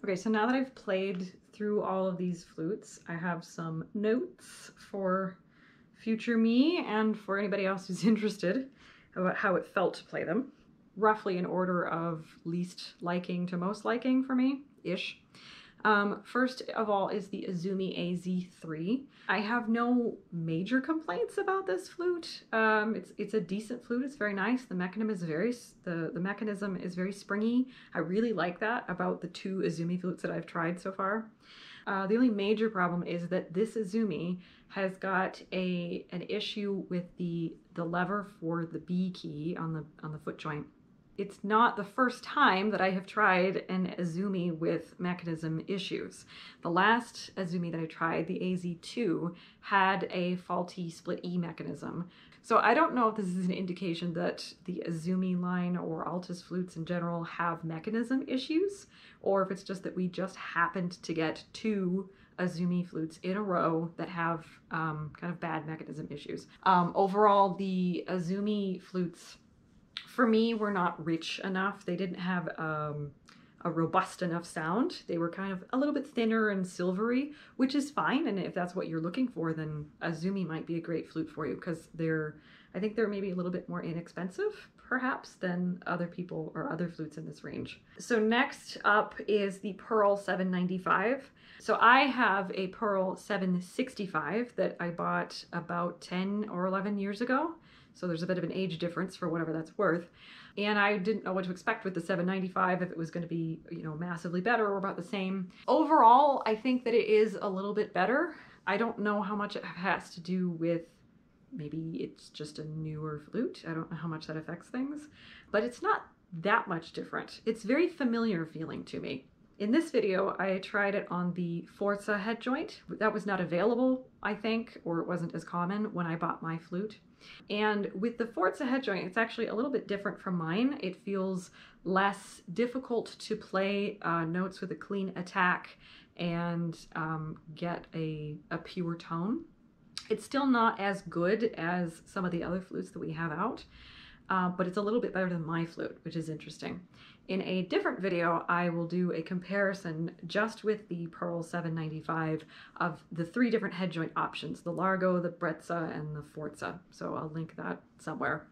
Okay, so now that I've played through all of these flutes, I have some notes for future me and for anybody else who's interested about how it felt to play them. Roughly in order of least liking to most liking for me-ish. First of all is the Azumi AZ3. I have no major complaints about this flute. It's a decent flute. It's very nice. The mechanism is very springy. I really like that about the two Azumi flutes that I've tried so far. The only major problem is that this Azumi has got an issue with the lever for the B key on the foot joint. It's not the first time that I have tried an Azumi with mechanism issues. The last Azumi that I tried, the AZ2, had a faulty split E mechanism. So I don't know if this is an indication that the Azumi line or Altus flutes in general have mechanism issues, or if it's just that we just happened to get two Azumi flutes in a row that have kind of bad mechanism issues. Overall, the Azumi flutes for me were not rich enough. They didn't have a robust enough sound. They were kind of a little bit thinner and silvery, which is fine. And if that's what you're looking for, then Azumi might be a great flute for you because I think they're maybe a little bit more inexpensive perhaps than other people or other flutes in this range. So next up is the Pearl 795. So I have a Pearl 765 that I bought about 10 or 11 years ago. So there's a bit of an age difference for whatever that's worth. And I didn't know what to expect with the 795, if it was going to be, you know, massively better or about the same. Overall, I think that it is a little bit better. I don't know how much it has to do with maybe it's just a newer flute. I don't know how much that affects things, but it's not that much different. It's very familiar feeling to me. In this video, I tried it on the Forza head joint. That was not available, I think, or it wasn't as common when I bought my flute. And with the Forza head joint, it's actually a little bit different from mine. It feels less difficult to play notes with a clean attack and get a pure tone. It's still not as good as some of the other flutes that we have out, but it's a little bit better than my flute, which is interesting. In a different video, I will do a comparison just with the Pearl 795 of the three different head joint options, the Largo, the Brezza, and the Forza. So I'll link that somewhere.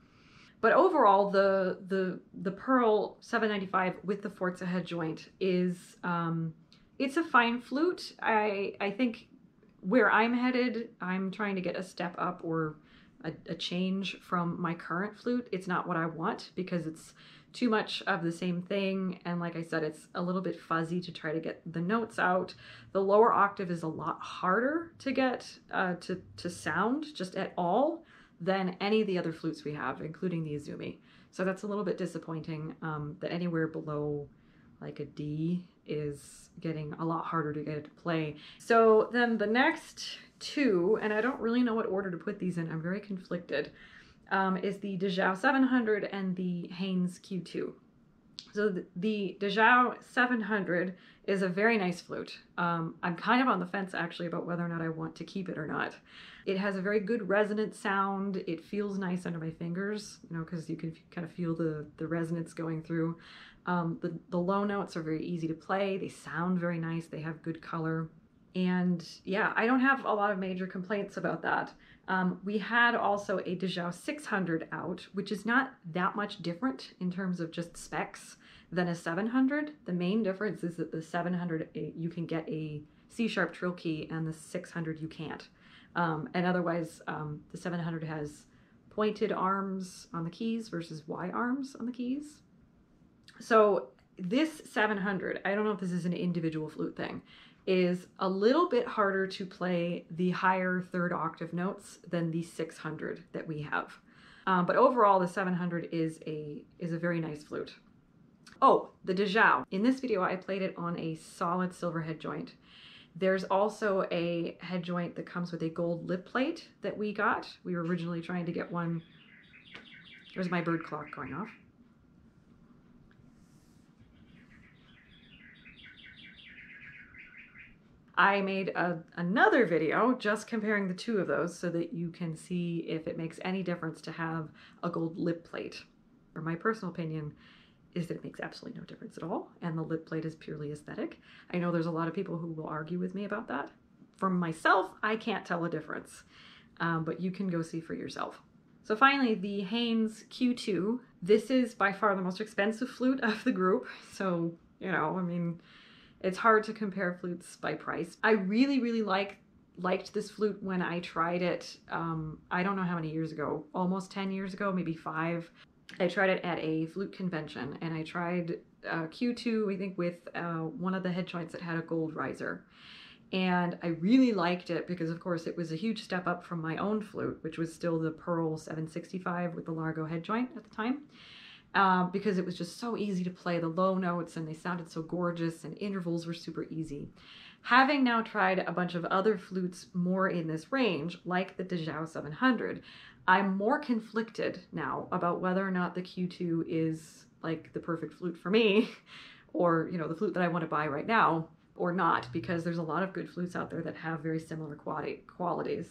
But overall, the Pearl 795 with the Forza head joint is, it's a fine flute. I think where I'm headed, I'm trying to get a step up or a change from my current flute. It's not what I want because it's too much of the same thing, and like I said, it's a little bit fuzzy to try to get the notes out. The lower octave is a lot harder to get to sound just at all than any of the other flutes we have, including the Azumi. So that's a little bit disappointing that anywhere below like a D is getting a lot harder to get it to play. So then the next two, and I don't really know what order to put these in, I'm very conflicted, is the Zhao 700 and the Haynes Q2. So the Zhao 700 is a very nice flute. I'm kind of on the fence actually about whether or not I want to keep it or not. It has a very good resonant sound. It feels nice under my fingers, you know, because you can kind of feel the resonance going through. The low notes are very easy to play. They sound very nice. They have good color. And yeah, I don't have a lot of major complaints about that. We had also a Zhao 600 out, which is not that much different in terms of just specs than a 700. The main difference is that the 700, you can get a C-sharp trill key, and the 600 you can't. And otherwise, the 700 has pointed arms on the keys versus Y arms on the keys. So this 700, I don't know if this is an individual flute thing, is a little bit harder to play the higher third octave notes than the 600 that we have. But overall, the 700 is a very nice flute. Oh, the Zhao. In this video, I played it on a solid silver head joint. There's also a head joint that comes with a gold lip plate that we got. We were originally trying to get one. There's my bird clock going off. I made another video just comparing the two of those so that you can see if it makes any difference to have a gold lip plate. For my personal opinion, is that it makes absolutely no difference at all, and the lip plate is purely aesthetic. I know there's a lot of people who will argue with me about that. For myself, I can't tell a difference, but you can go see for yourself. So finally, the Haynes Q2. This is by far the most expensive flute of the group, so, you know, I mean, it's hard to compare flutes by price. I really, really liked this flute when I tried it, I don't know how many years ago, almost 10 years ago, maybe 5. I tried it at a flute convention, and I tried Q2, I think, with one of the head joints that had a gold riser. And I really liked it because, of course, it was a huge step up from my own flute, which was still the Pearl 765 with the Largo head joint at the time. Because it was just so easy to play the low notes, and they sounded so gorgeous, and intervals were super easy. Having now tried a bunch of other flutes more in this range, like the Zhao 700, I'm more conflicted now about whether or not the Q2 is like the perfect flute for me, or, you know, the flute that I want to buy right now, or not, because there's a lot of good flutes out there that have very similar qualities.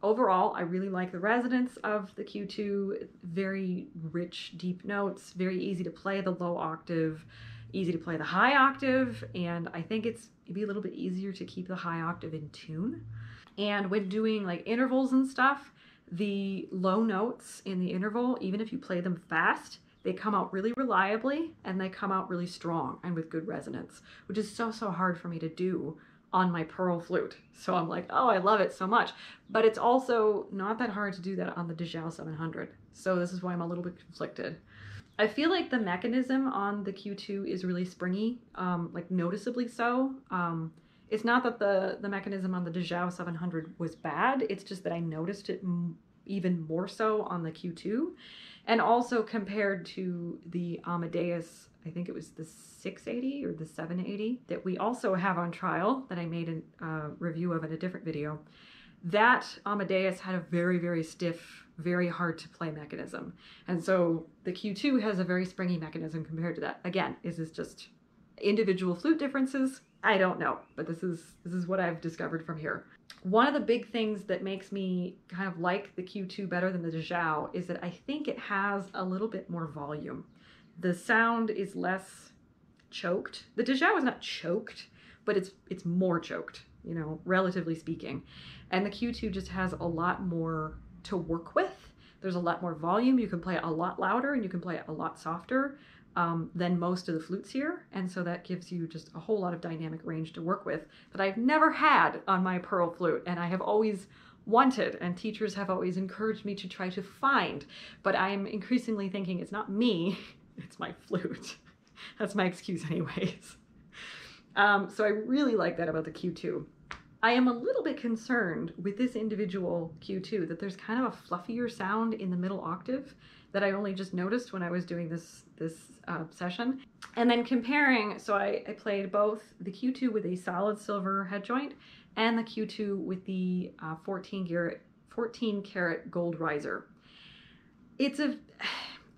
Overall, I really like the resonance of the Q2, very rich, deep notes, very easy to play the low octave, easy to play the high octave, and I think it's maybe a little bit easier to keep the high octave in tune. And when doing like intervals and stuff, the low notes in the interval, even if you play them fast, they come out really reliably, and they come out really strong and with good resonance, which is so hard for me to do on my Pearl flute. So I'm like, oh, I love it so much. But it's also not that hard to do that on the Zhao 700. So this is why I'm a little bit conflicted. I feel like the mechanism on the Q2 is really springy, like noticeably so. It's not that the mechanism on the Zhao 700 was bad, it's just that I noticed it even more so on the Q2. And also compared to the Amadeus, I think it was the 680 or the 780 that we also have on trial that I made a review of in a different video. That Amadeus had a very stiff, very hard to play mechanism. And so the Q2 has a very springy mechanism compared to that. Again, is this just individual flute differences? I don't know, but this is what I've discovered from here. One of the big things that makes me kind of like the Q2 better than the Zhao is that I think it has a little bit more volume. The sound is less choked. The Zhao is not choked, but it's more choked, you know, relatively speaking. And the Q2 just has a lot more to work with. There's a lot more volume. You can play it a lot louder, and you can play it a lot softer than most of the flutes here. And so that gives you just a whole lot of dynamic range to work with that I've never had on my Pearl flute. And I have always wanted, and teachers have always encouraged me to try to find, but I am increasingly thinking it's not me, it's my flute. That's my excuse anyways. So I really like that about the Q2. I am a little bit concerned with this individual Q2 that there's kind of a fluffier sound in the middle octave that I only just noticed when I was doing this session. And then comparing, so I played both the Q2 with a solid silver head joint and the Q2 with the 14 karat gold riser.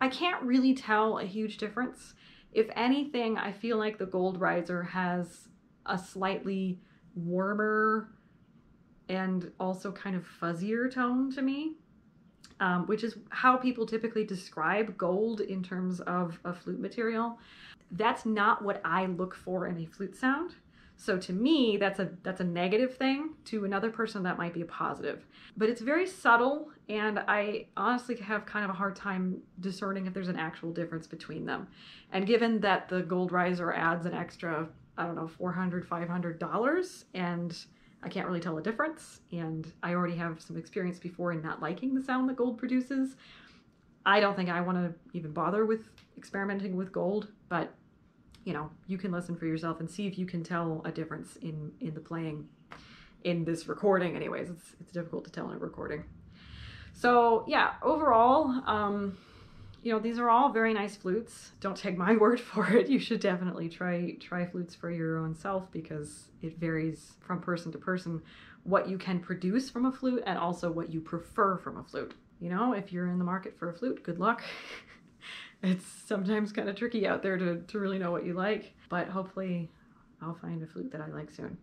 I can't really tell a huge difference. If anything, I feel like the gold riser has a slightly warmer and also kind of fuzzier tone to me, which is how people typically describe gold in terms of a flute material. That's not what I look for in a flute sound. So to me, that's a negative thing. To another person, that might be a positive. But it's very subtle, and I honestly have kind of a hard time discerning if there's an actual difference between them. And given that the gold riser adds an extra, I don't know, $400, $500, and I can't really tell a difference, and I already have some experience before in not liking the sound that gold produces, I don't think I want to even bother with experimenting with gold, but you know, you can listen for yourself and see if you can tell a difference in the playing in this recording. Anyways, it's difficult to tell in a recording. So yeah, overall, you know, these are all very nice flutes. Don't take my word for it. You should definitely try flutes for your own self, because it varies from person to person what you can produce from a flute and also what you prefer from a flute. You know, if you're in the market for a flute, good luck. It's sometimes kind of tricky out there to really know what you like, but hopefully I'll find a flute that I like soon.